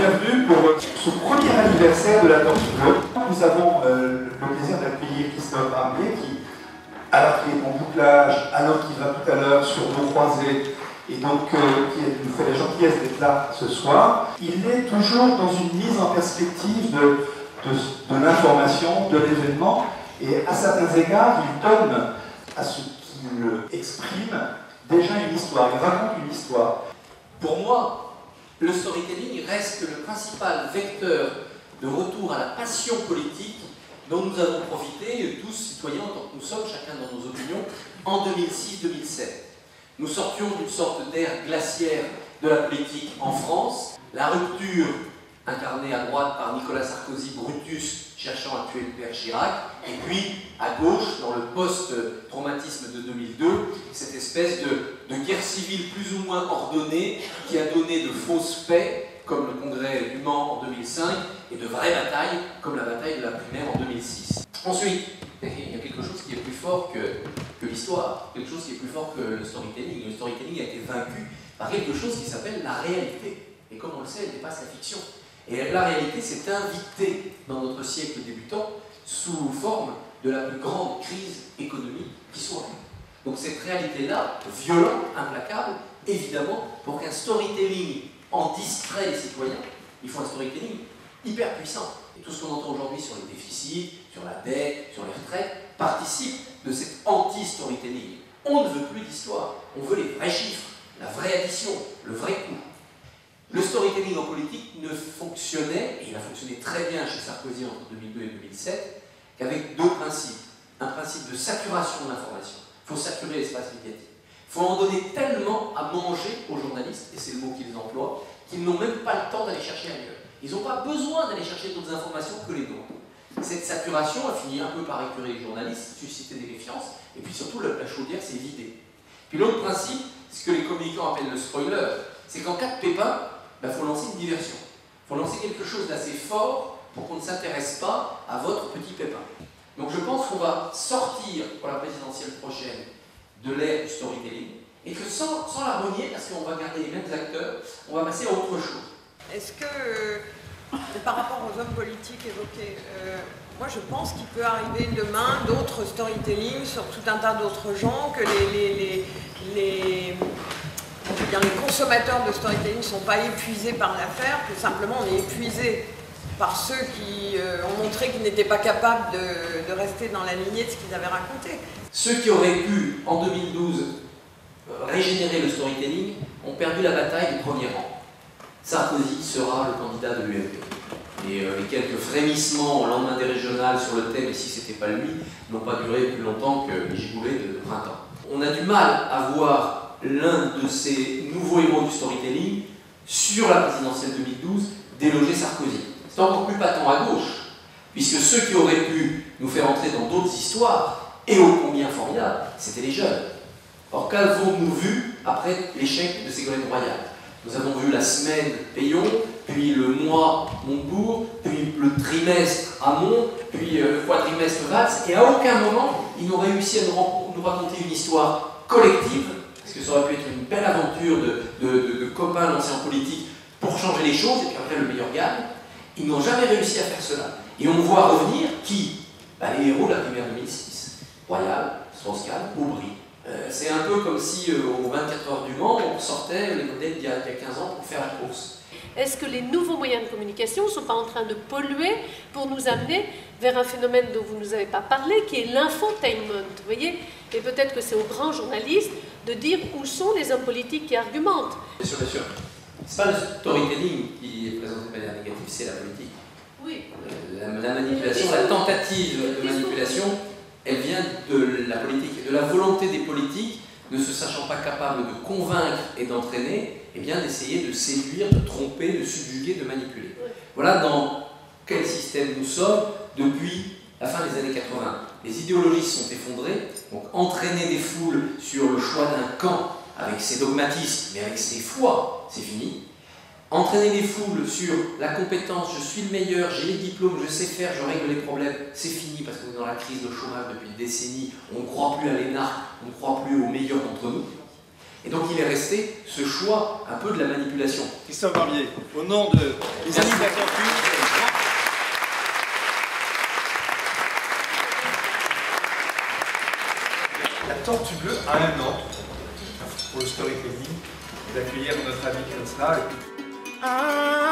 bienvenue pour ce premier anniversaire de la Tortue Bleue. Nous avons le plaisir d'accueillir Christophe Arbier qui, alors qu'il est en bouclage, alors qu'il va tout à l'heure sur nos croisées, et donc qui nous fait la gentillesse d'être là ce soir. Il est toujours dans une mise en perspective de l'information, de l'événement, et à certains égards, il donne à ce qu'il exprime déjà une histoire, il raconte une histoire. Pour moi, le storytelling reste le principal vecteur de retour à la passion politique dont nous avons profité, tous citoyens, tant que nous sommes, chacun dans nos opinions, en 2006-2007. Nous sortions d'une sorte d'ère glaciaire de la politique en France. La rupture, incarnée à droite par Nicolas Sarkozy, Brutus, cherchant à tuer le père Chirac, et puis à gauche, dans le post-traumatisme de 2002, cette espèce de guerre civile plus ou moins ordonnée qui a donné de fausses paix, comme le congrès du Mans en 2005, et de vraies batailles, comme la bataille de la primaire en 2006. Ensuite, il y a quelque chose qui est plus fort que l'histoire, quelque chose qui est plus fort que le storytelling. Le storytelling a été vaincu par quelque chose qui s'appelle la réalité. Et comme on le sait, elle dépasse la fiction. Et la réalité s'est invitée dans notre siècle débutant sous forme de la plus grande crise économique qui soit. Donc cette réalité-là, violente, implacable, évidemment, pour qu'un storytelling en distrait les citoyens, il faut un storytelling hyper puissant. Et tout ce qu'on entend aujourd'hui sur les déficits, sur la dette, sur les retraites, participe de cet anti-storytelling. On ne veut plus d'histoire, on veut les vrais chiffres, la vraie addition, le vrai coût. Le storytelling en politique ne fonctionnait, et il a fonctionné très bien chez Sarkozy entre 2002 et 2007, qu'avec deux principes. Un principe de saturation de l'information. Il faut saturer l'espace médiatique. Il faut en donner tellement à manger aux journalistes, et c'est le mot qu'ils emploient, qu'ils n'ont même pas le temps d'aller chercher ailleurs. Ils n'ont pas besoin d'aller chercher d'autres informations que les nôtres. Cette saturation a fini un peu par écurer les journalistes, susciter des méfiances, et puis surtout la chaudière s'est vidée. Puis l'autre principe, ce que les communicants appellent le spoiler, c'est qu'en cas de pépin, il faut lancer une diversion. Il faut lancer quelque chose d'assez fort pour qu'on ne s'intéresse pas à votre petit pépin. Donc je pense qu'on va sortir pour la présidentielle prochaine de l'ère du storytelling et que sans la renier, parce qu'on va garder les mêmes acteurs, on va passer à autre chose. Est-ce que, par rapport aux hommes politiques évoqués, moi je pense qu'il peut arriver demain d'autres storytelling sur tout un tas d'autres gens, que les consommateurs de storytelling ne sont pas épuisés par l'affaire, que simplement on est épuisé par ceux qui ont montré qu'ils n'étaient pas capables de rester dans la lignée de ce qu'ils avaient raconté. Ceux qui auraient pu, en 2012, régénérer le storytelling ont perdu la bataille du premier rang. Sarkozy sera le candidat de l'UMP. Et les quelques frémissements au lendemain des régionales sur le thème « et si c'était pas lui » n'ont pas duré plus longtemps que les giboulées de printemps. On a du mal à voir l'un de ces nouveaux héros du storytelling sur la présidentielle 2012 déloger Sarkozy. C'est encore plus patent à gauche, puisque ceux qui auraient pu nous faire entrer dans d'autres histoires, et ô combien formidables, c'était les jeunes. Or, qu'avons-nous vu après l'échec de Ségolène Royal? Nous avons vu la semaine Payon, puis le mois Montebourg, puis le trimestre Hamon, puis le quadrimestre Valls, et à aucun moment ils n'ont réussi à nous raconter une histoire collective, parce que ça aurait pu être une belle aventure de copains lancés en politique pour changer les choses, et puis après le meilleur gagne. Ils n'ont jamais réussi à faire cela. Et on voit revenir qui? Les héros de la primaire 2006. Royal, Strauss-Kahn, Aubry. C'est un peu comme si, aux 24 heures du Mans, on sortait les modèles d'il y a 15 ans pour faire la course. Est-ce que les nouveaux moyens de communication ne sont pas en train de polluer pour nous amener vers un phénomène dont vous ne nous avez pas parlé, qui est l'infotainment, vous voyez? Et peut-être que c'est aux grands journalistes de dire où sont les hommes politiques qui argumentent. Bien sûr, bien sûr. Ce n'est pas le storytelling qui est présenté de manière négative, c'est la politique. Oui. La manipulation, la tentative de manipulation, elle vient de la politique et de la volonté des politiques, ne se sachant pas capables de convaincre et d'entraîner, eh bien d'essayer de séduire, de tromper, de subjuguer, de manipuler. Oui. Voilà dans quel système nous sommes depuis la fin des années 80. Les idéologies se sont effondrées, donc entraîner des foules sur le choix d'un camp, avec ses dogmatismes, mais avec ses foi, c'est fini. Entraîner les foules sur la compétence, je suis le meilleur, j'ai les diplômes, je sais faire, je règle les problèmes, c'est fini parce qu'on est dans la crise de chômage depuis une décennie, on ne croit plus à l'énarque, on ne croit plus aux meilleurs d'entre nous. Et donc il est resté ce choix un peu de la manipulation. Christophe Barbier, au nom des Amis de la Tortue. La Tortue Bleue a un an pour le storytelling, d'accueillir notre ami Krishna.